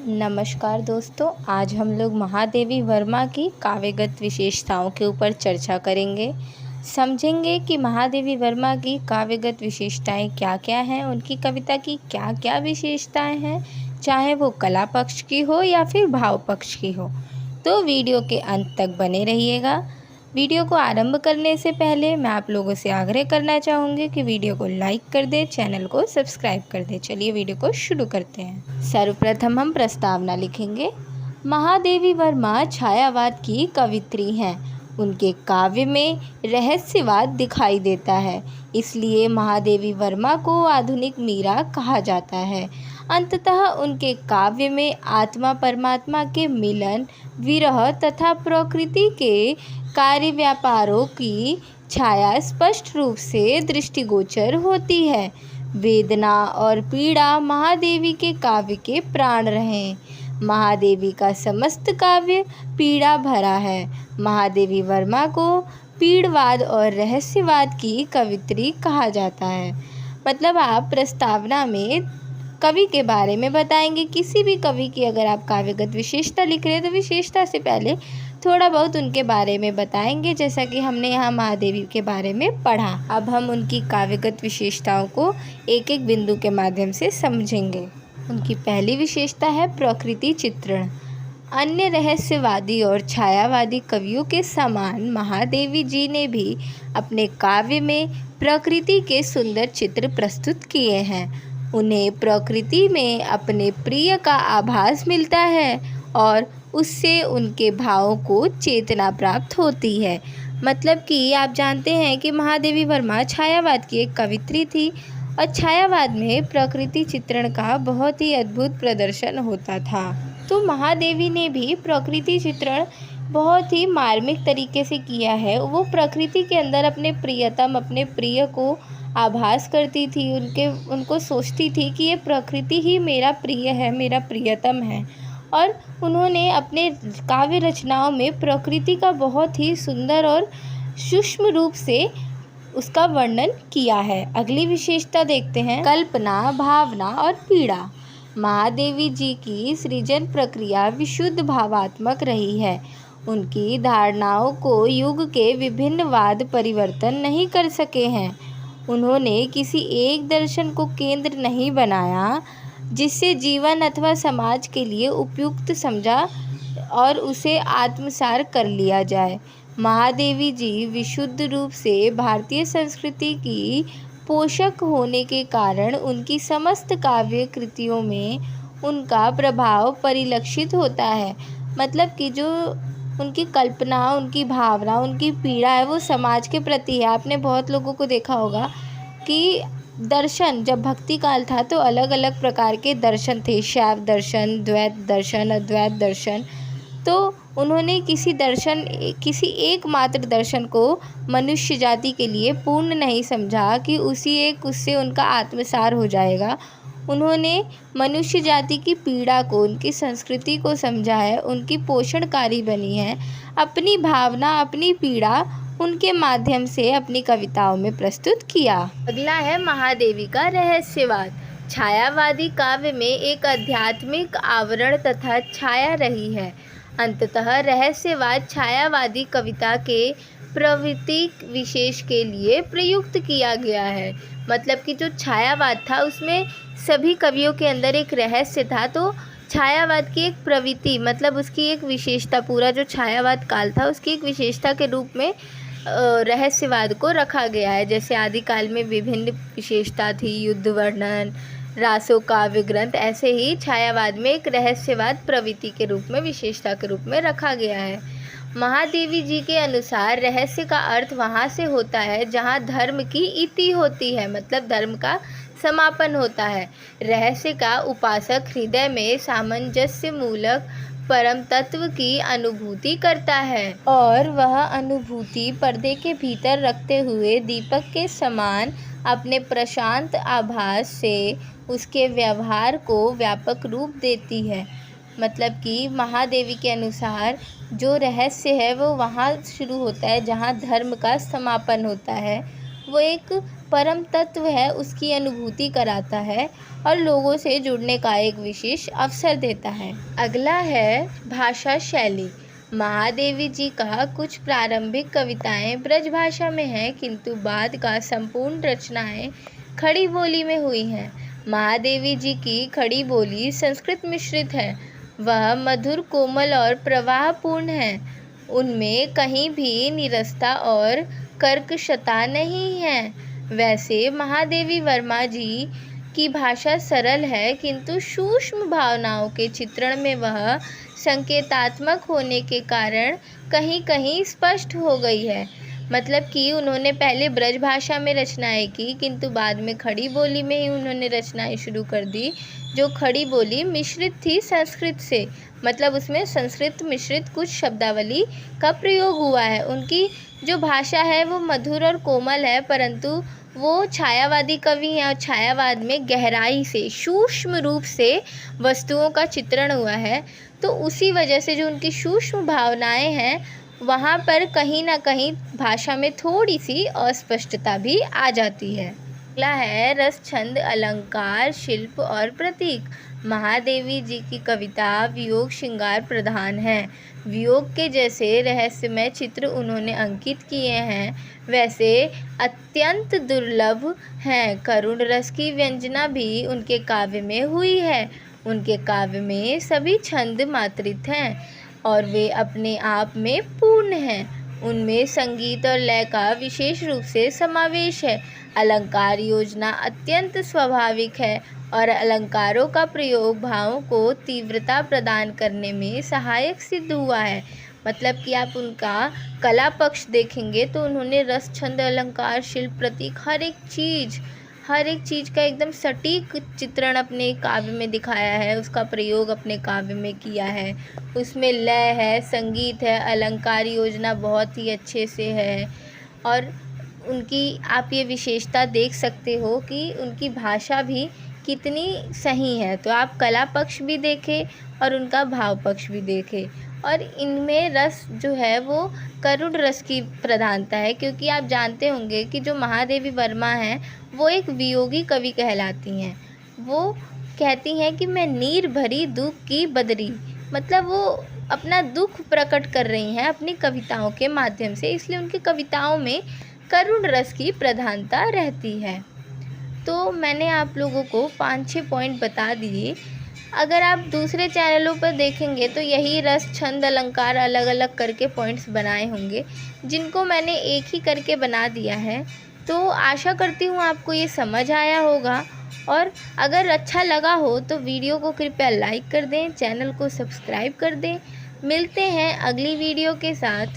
नमस्कार दोस्तों, आज हम लोग महादेवी वर्मा की काव्यगत विशेषताओं के ऊपर चर्चा करेंगे। समझेंगे कि महादेवी वर्मा की काव्यगत विशेषताएं क्या-क्या हैं, उनकी कविता की क्या-क्या विशेषताएं हैं, चाहे वो कला पक्ष की हो या फिर भाव पक्ष की हो। तो वीडियो के अंत तक बने रहिएगा। वीडियो को आरंभ करने से पहले मैं आप लोगों से आग्रह करना चाहूँगी कि वीडियो को लाइक कर दें, चैनल को सब्सक्राइब कर दें। चलिए वीडियो को शुरू करते हैं। सर्वप्रथम हम प्रस्तावना लिखेंगे। महादेवी वर्मा छायावाद की कवित्री हैं। उनके काव्य में रहस्यवाद दिखाई देता है, इसलिए महादेवी वर्मा को आधुनिक मीरा कहा जाता है। अंततः उनके काव्य में आत्मा परमात्मा के मिलन, विरह तथा प्रकृति के कार्य व्यापारों की छाया स्पष्ट रूप से दृष्टिगोचर होती है। वेदना और पीड़ा महादेवी के काव्य के प्राण रहे। महादेवी का समस्त काव्य पीड़ा भरा है। महादेवी वर्मा को पीड़वाद और रहस्यवाद की कवित्री कहा जाता है। मतलब आप प्रस्तावना में कवि के बारे में बताएंगे। किसी भी कवि की अगर आप काव्यगत विशेषता लिख रहे हैं तो विशेषता से पहले थोड़ा बहुत उनके बारे में बताएंगे, जैसा कि हमने यहाँ महादेवी के बारे में पढ़ा। अब हम उनकी काव्यगत विशेषताओं को एक एक बिंदु के माध्यम से समझेंगे। उनकी पहली विशेषता है प्रकृति चित्रण। अन्य रहस्यवादी और छायावादी कवियों के समान महादेवी जी ने भी अपने काव्य में प्रकृति के सुंदर चित्र प्रस्तुत किए हैं। उन्हें प्रकृति में अपने प्रिय का आभास मिलता है और उससे उनके भावों को चेतना प्राप्त होती है। मतलब कि आप जानते हैं कि महादेवी वर्मा छायावाद की एक कवित्री थी और छायावाद में प्रकृति चित्रण का बहुत ही अद्भुत प्रदर्शन होता था। तो महादेवी ने भी प्रकृति चित्रण बहुत ही मार्मिक तरीके से किया है। वो प्रकृति के अंदर अपने प्रियतम, अपने प्रिय को आभास करती थी। उनको सोचती थी कि ये प्रकृति ही मेरा प्रिय है, मेरा प्रियतम है। और उन्होंने अपने काव्य रचनाओं में प्रकृति का बहुत ही सुंदर और सूक्ष्म रूप से उसका वर्णन किया है। अगली विशेषता देखते हैं, कल्पना, भावना और पीड़ा। महादेवी जी की सृजन प्रक्रिया विशुद्ध भावात्मक रही है। उनकी धारणाओं को युग के विभिन्न वाद परिवर्तन नहीं कर सके हैं। उन्होंने किसी एक दर्शन को केंद्र नहीं बनाया जिससे जीवन अथवा समाज के लिए उपयुक्त समझा और उसे आत्मसार कर लिया जाए। महादेवी जी विशुद्ध रूप से भारतीय संस्कृति की पोषक होने के कारण उनकी समस्त काव्य कृतियों में उनका प्रभाव परिलक्षित होता है। मतलब कि जो उनकी कल्पना, उनकी भावना, उनकी पीड़ा है वो समाज के प्रति है। आपने बहुत लोगों को देखा होगा कि दर्शन, जब भक्ति काल था तो अलग अलग प्रकार के दर्शन थे, शैव दर्शन, द्वैत दर्शन, अद्वैत दर्शन। तो उन्होंने किसी एकमात्र दर्शन को मनुष्य जाति के लिए पूर्ण नहीं समझा कि उससे उनका आत्मसार हो जाएगा। उन्होंने मनुष्य जाति की पीड़ा को, उनकी संस्कृति को समझा है, उनकी पोषणकारी बनी है। अपनी भावना, अपनी पीड़ा उनके माध्यम से अपनी कविताओं में प्रस्तुत किया। अगला है महादेवी का रहस्यवाद। छायावादी काव्य में एक आध्यात्मिक आवरण तथा छाया रही है। अंततः रहस्यवाद छायावादी कविता के प्रवृत्ति विशेष के लिए प्रयुक्त किया गया है। मतलब कि जो छायावाद था उसमें सभी कवियों के अंदर एक रहस्य था, तो छायावाद की एक प्रवृत्ति, मतलब उसकी एक विशेषता, पूरा जो छायावाद काल था उसकी एक विशेषता के रूप में रहस्यवाद को रखा गया है। जैसे आदिकाल में विभिन्न विशेषता थी, युद्ध वर्णन, रासो काव्य ग्रंथ, ऐसे ही छायावाद में एक रहस्यवाद प्रवृत्ति के रूप में, विशेषता के रूप में रखा गया है। महादेवी जी के अनुसार रहस्य का अर्थ वहाँ से होता है जहाँ धर्म की इति होती है, मतलब धर्म का समापन होता है। रहस्य का उपासक हृदय में सामंजस्य मूलक परम तत्व की अनुभूति करता है और वह अनुभूति पर्दे के भीतर रखते हुए दीपक के समान अपने प्रशांत आभास से उसके व्यवहार को व्यापक रूप देती है। मतलब कि महादेवी के अनुसार जो रहस्य है वो वहाँ शुरू होता है जहाँ धर्म का समापन होता है। वो एक परम तत्व है उसकी अनुभूति कराता है और लोगों से जुड़ने का एक विशेष अवसर देता है। अगला है भाषा शैली। महादेवी जी का कुछ प्रारंभिक कविताएं ब्रजभाषा में हैं, किंतु बाद का संपूर्ण रचनाएं खड़ी बोली में हुई हैं। महादेवी जी की खड़ी बोली संस्कृत मिश्रित है। वह मधुर, कोमल और प्रवाहपूर्ण है। उनमें कहीं भी नीरसता और कर्कशता नहीं है। वैसे महादेवी वर्मा जी की भाषा सरल है, किंतु सूक्ष्म भावनाओं के चित्रण में वह संकेतात्मक होने के कारण कहीं कहीं स्पष्ट हो गई है। मतलब कि उन्होंने पहले ब्रज भाषा में रचनाएं की, किंतु बाद में खड़ी बोली में ही उन्होंने रचनाएं शुरू कर दी, जो खड़ी बोली मिश्रित थी संस्कृत से। मतलब उसमें संस्कृत मिश्रित कुछ शब्दावली का प्रयोग हुआ है। उनकी जो भाषा है वो मधुर और कोमल है, परंतु वो छायावादी कवि हैं और छायावाद में गहराई से, सूक्ष्म रूप से वस्तुओं का चित्रण हुआ है। तो उसी वजह से जो उनकी सूक्ष्म भावनाएं हैं, वहाँ पर कहीं ना कहीं भाषा में थोड़ी सी अस्पष्टता भी आ जाती है। अगला है रस, छंद, अलंकार, शिल्प और प्रतीक। महादेवी जी की कविता वियोग श्रृंगार प्रधान है। वियोग के जैसे रहस्यमय चित्र उन्होंने अंकित किए हैं, वैसे अत्यंत दुर्लभ हैं। करुण रस की व्यंजना भी उनके काव्य में हुई है। उनके काव्य में सभी छंद मात्रित हैं और वे अपने आप में पूर्ण हैं। उनमें संगीत और लय का विशेष रूप से समावेश है। अलंकार योजना अत्यंत स्वाभाविक है और अलंकारों का प्रयोग भावों को तीव्रता प्रदान करने में सहायक सिद्ध हुआ है। मतलब कि आप उनका कला पक्ष देखेंगे तो उन्होंने रस, छंद, अलंकार, शिल्प, प्रतीक हर एक चीज़ का एकदम सटीक चित्रण अपने काव्य में दिखाया है, उसका प्रयोग अपने काव्य में किया है। उसमें लय है, संगीत है, अलंकार योजना बहुत ही अच्छे से है। और उनकी आप ये विशेषता देख सकते हो कि उनकी भाषा भी कितनी सही है। तो आप कला पक्ष भी देखें और उनका भाव पक्ष भी देखें। और इनमें रस जो है वो करुण रस की प्रधानता है, क्योंकि आप जानते होंगे कि जो महादेवी वर्मा हैं वो एक वियोगी कवि कहलाती हैं। वो कहती हैं कि मैं नीर भरी दुख की बदरी। मतलब वो अपना दुख प्रकट कर रही हैं अपनी कविताओं के माध्यम से, इसलिए उनकी कविताओं में करुण रस की प्रधानता रहती है। तो मैंने आप लोगों को 5-6 पॉइंट बता दिए। अगर आप दूसरे चैनलों पर देखेंगे तो यही रस, छंद, अलंकार अलग अलग करके पॉइंट्स बनाए होंगे, जिनको मैंने एक ही करके बना दिया है। तो आशा करती हूँ आपको ये समझ आया होगा, और अगर अच्छा लगा हो तो वीडियो को कृपया लाइक कर दें, चैनल को सब्सक्राइब कर दें। मिलते हैं अगली वीडियो के साथ।